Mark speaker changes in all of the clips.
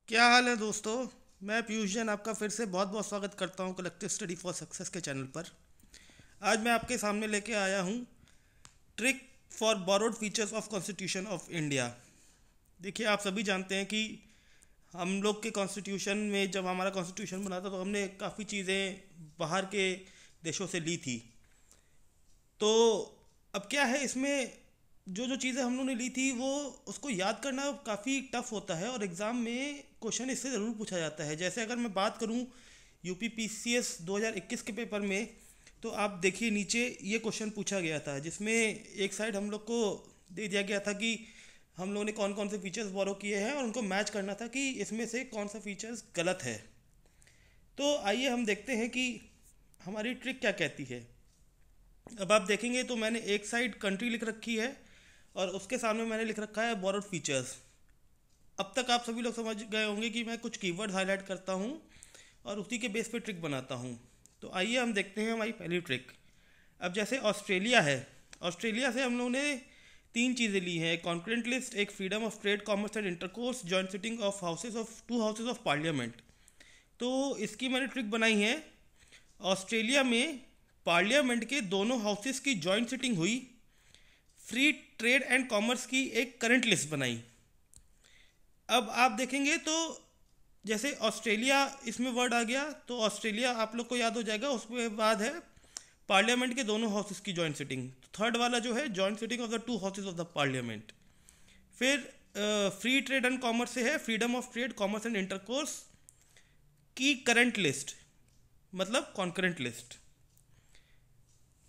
Speaker 1: क्या हाल है दोस्तों। मैं पीयूष जैन आपका फिर से बहुत बहुत स्वागत करता हूं कलेक्टिव स्टडी फॉर सक्सेस के चैनल पर। आज मैं आपके सामने लेके आया हूं trick for borrowed features of constitution of India. देखिए, आप सभी जानते हैं कि हम लोग के कॉन्स्टिट्यूशन में जब हमारा कॉन्स्टिट्यूशन बना था तो हमने काफ़ी चीज़ें बाहर के देशों से ली थी। तो अब क्या है, इसमें जो जो चीज़ें हम लोगों ने ली थी वो उसको याद करना काफ़ी टफ होता है और एग्ज़ाम में क्वेश्चन इससे ज़रूर पूछा जाता है। जैसे अगर मैं बात करूं यूपी पीसीएस 2021 के पेपर में, तो आप देखिए नीचे ये क्वेश्चन पूछा गया था जिसमें एक साइड हम लोग को दे दिया गया था कि हम लोगों ने कौन कौन से फीचर्स बोरो किए हैं और उनको मैच करना था कि इसमें से कौन सा फीचर्स गलत है। तो आइए हम देखते हैं कि हमारी ट्रिक क्या कहती है। अब आप देखेंगे तो मैंने एक साइड कंट्री लिख रखी है और उसके सामने मैंने लिख रखा है बोरोड फीचर्स। अब तक आप सभी लोग समझ गए होंगे कि मैं कुछ कीवर्ड हाईलाइट करता हूँ और उसी के बेस पे ट्रिक बनाता हूँ। तो आइए हम देखते हैं हमारी पहली ट्रिक। अब जैसे ऑस्ट्रेलिया है, ऑस्ट्रेलिया से हम लोगों ने तीन चीज़ें ली हैं: कॉन्करेंट लिस्ट, एक freedom of trade, commerce and intercourse, joint sitting of houses of to houses of parliament. तो इसकी मैंने ट्रिक बनाई है। ऑस्ट्रेलिया में पार्लियामेंट के दोनों हाउसेस की जॉइंट सिटिंग हुई, फ्री ट्रेड एंड कॉमर्स की एक करंट लिस्ट बनाई। अब आप देखेंगे तो जैसे ऑस्ट्रेलिया इसमें वर्ड आ गया तो ऑस्ट्रेलिया आप लोग को याद हो जाएगा। उसके बाद है पार्लियामेंट के दोनों हाउसेस की जॉइंट सिटिंग। थर्ड वाला जो है joint sitting of the two houses of the parliament. फिर फ्री ट्रेड एंड कॉमर्स से है freedom of trade, commerce and intercourse की करंट लिस्ट, मतलब कॉन्करेंट लिस्ट।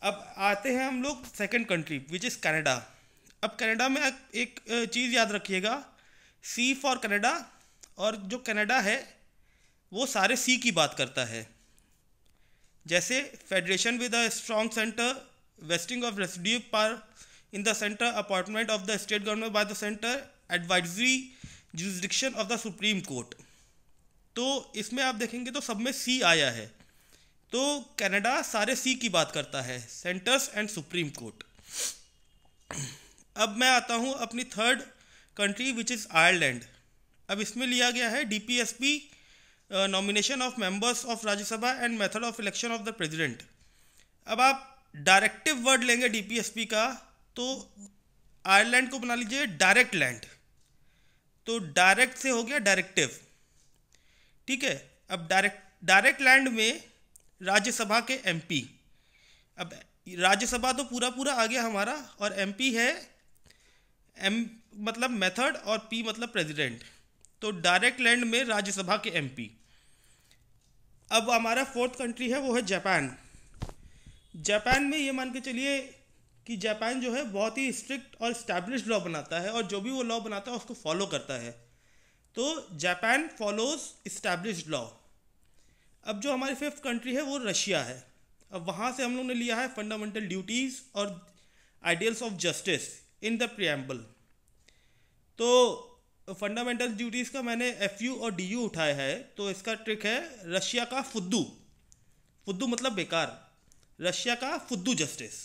Speaker 1: अब आते हैं हम लोग second country which is Canada. अब कनाडा में एक चीज़ याद रखिएगा, सी फॉर कनाडा। और जो कनाडा है वो सारे सी की बात करता है, जैसे federation with a strong centre, wasting of residue power in the centre, appointment of the state government by the centre, advisory jurisdiction of the supreme court. तो इसमें आप देखेंगे तो सब में सी आया है। तो कनाडा सारे सी की बात करता है, सेंटर्स एंड सुप्रीम कोर्ट। अब मैं आता हूँ अपनी third country which is Ireland. अब इसमें लिया गया है DPSP, nomination of members of Rajya Sabha and method of election of the president. अब आप डायरेक्टिव वर्ड लेंगे डीपीएसपी का तो आयरलैंड को बना लीजिए डायरेक्ट लैंड। तो डायरेक्ट से हो गया डायरेक्टिव, ठीक है। अब डायरेक्ट लैंड में राज्यसभा के एमपी। अब राज्यसभा तो पूरा पूरा आ गया हमारा और एमपी है, एम मतलब मेथड और पी मतलब प्रेसिडेंट। तो डायरेक्ट लैंड में राज्यसभा के एमपी। अब हमारा फोर्थ कंट्री है वो है जापान। जापान में ये मान के चलिए कि जापान जो है बहुत ही स्ट्रिक्ट और स्टैब्लिश्ड लॉ बनाता है और जो भी वो लॉ बनाता है उसको फॉलो करता है। तो जापान फॉलोज स्टैब्लिश्ड लॉ। अब जो हमारी फिफ्थ कंट्री है वो रशिया है। अब वहाँ से हम लोग ने लिया है फंडामेंटल ड्यूटीज़ और ideals of justice in the preamble. तो फंडामेंटल ड्यूटीज़ का मैंने एफ यू और डी यू उठाया है। तो इसका ट्रिक है रशिया का फुद्दू, फुद्दू मतलब बेकार, रशिया का फुद्दू जस्टिस।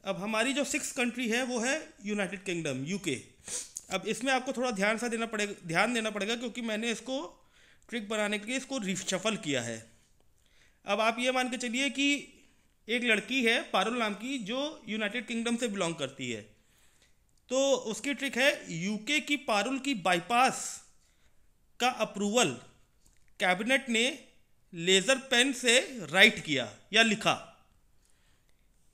Speaker 1: अब हमारी जो सिक्स कंट्री है वो है यूनाइटेड किंगडम, यूके। अब इसमें आपको थोड़ा ध्यान देना पड़ेगा क्योंकि मैंने इसको ट्रिक बनाने के लिए इसको रिशफल किया है। अब आप ये मान के चलिए कि एक लड़की है पारुल नाम की जो यूनाइटेड किंगडम से बिलोंग करती है। तो उसकी ट्रिक है यूके की पारुल की बाईपास का अप्रूवल कैबिनेट ने लेज़र पेन से राइट किया या लिखा।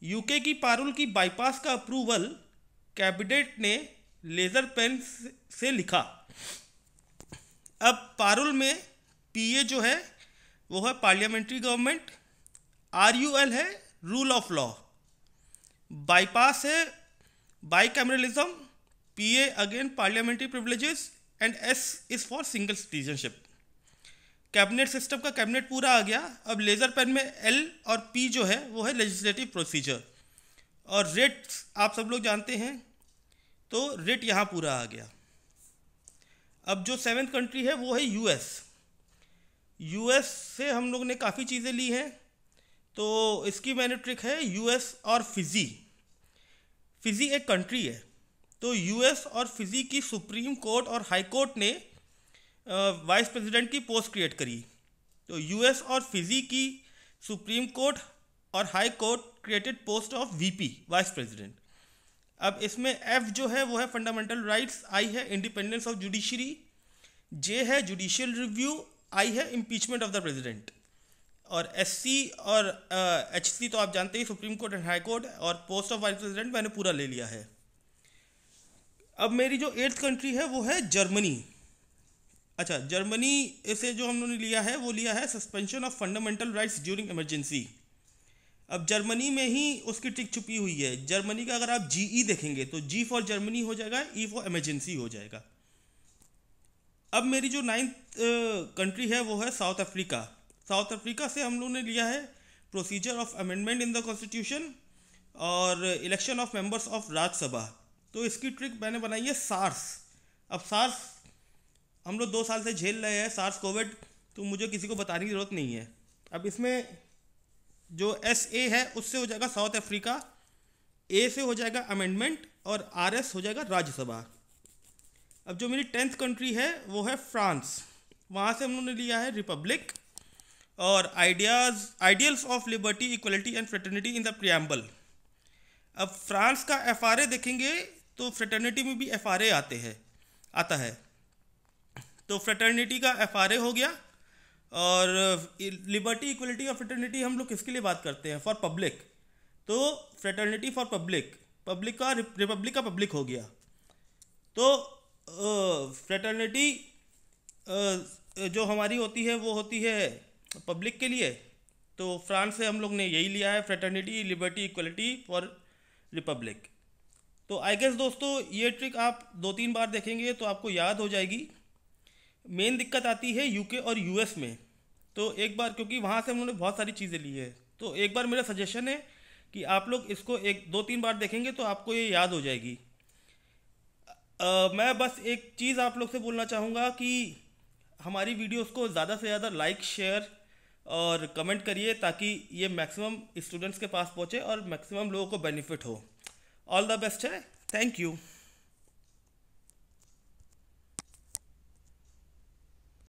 Speaker 1: यूके की पारुल की बाईपास का अप्रूवल कैबिनेट ने लेज़र पेन से लिखा। अब पारुल में पीए जो है वो है पार्लियामेंट्री गवर्नमेंट, आरयूएल है रूल ऑफ लॉ, बाईपास है bicameralism, PA again parliamentary privileges and S is for single citizenship. Cabinet system का कैबिनेट पूरा आ गया। अब लेज़र पेन में एल और पी जो है वो है लेजिस्लेटिव प्रोसीजर और रिट आप सब लोग जानते हैं, तो रिट यहाँ पूरा आ गया। अब जो सेवेंथ कंट्री है वो है यूएस। यूएस से हम लोग ने काफ़ी चीज़ें ली हैं। तो इसकी मैंने ट्रिक है यूएस और फिजी। फिजी एक कंट्री है। तो यूएस और फिजी की सुप्रीम कोर्ट और हाई कोर्ट ने वाइस प्रेसिडेंट की पोस्ट क्रिएट करी। तो यूएस और फिजी की सुप्रीम कोर्ट और high court created post of VP vice president. अब इसमें एफ जो है वो है फंडामेंटल राइट्स, आई है इंडिपेंडेंस ऑफ जुडिशरी, जे है जुडिशियल रिव्यू, आई है इम्पीचमेंट ऑफ द प्रेसिडेंट, और एससी और एचसी तो आप जानते ही supreme court and high court, और पोस्ट ऑफ वाइस प्रेसिडेंट मैंने पूरा ले लिया है। अब मेरी जो 8th कंट्री है वो है जर्मनी। अच्छा, जर्मनी से जो हम लोगों ने लिया है वो लिया है suspension of fundamental rights during emergency. अब जर्मनी में ही उसकी ट्रिक छुपी हुई है। जर्मनी का अगर आप जीई देखेंगे तो जी फॉर जर्मनी हो जाएगा, ई फॉर इमरजेंसी हो जाएगा। अब मेरी जो 9th कंट्री है वो है साउथ अफ्रीका। साउथ अफ्रीका से हम लोग ने लिया है procedure of amendment in the constitution और election of members of Rajya Sabha. तो इसकी ट्रिक मैंने बनाई है सार्स। अब सार्स हम लोग 2 साल से झेल रहे हैं, सार्स कोविड, तो मुझे किसी को बताने की ज़रूरत नहीं है। अब इसमें जो SA है उससे हो जाएगा साउथ अफ्रीका, A से हो जाएगा अमेंडमेंट और RS हो जाएगा राज्यसभा। अब जो मेरी 10th कंट्री है वो है फ्रांस। वहाँ से हम लोगों ने लिया है रिपब्लिक और ideals of liberty, equality and fraternity in the preamble. अब फ्रांस का FRA देखेंगे तो फ्रेटर्निटी में भी FRA आता है। तो फ्रेटर्निटी का FRA हो गया, और लिबर्टी, इक्वलिटी और फ्रेटर्निटी हम लोग किसके लिए बात करते हैं? For public. तो फ्रेटर्निटी फॉर पब्लिक, पब्लिक का रिपब्लिक का पब्लिक हो गया। तो फ्रेटर्निटी जो हमारी होती है वो होती है पब्लिक के लिए। तो फ्रांस से हम लोग ने यही लिया है, fraternity, liberty, equality for Republic. तो आई गेस दोस्तों ये ट्रिक आप 2-3 बार देखेंगे तो आपको याद हो जाएगी। मेन दिक्कत आती है यूके और यूएस में। तो एक बार, क्योंकि वहाँ से हम लोगों ने बहुत सारी चीज़ें ली है, तो एक बार मेरा सजेशन है कि आप लोग इसको 1-2-3 बार देखेंगे तो आपको ये याद हो जाएगी। मैं बस एक चीज़ आप लोग से बोलना चाहूँगा कि हमारी वीडियोस को ज़्यादा से ज़्यादा लाइक, शेयर और कमेंट करिए ताकि ये मैक्सिमम स्टूडेंट्स के पास पहुँचे और मैक्सिमम लोगों को बेनिफिट हो। ऑल द बेस्ट है, थैंक यू।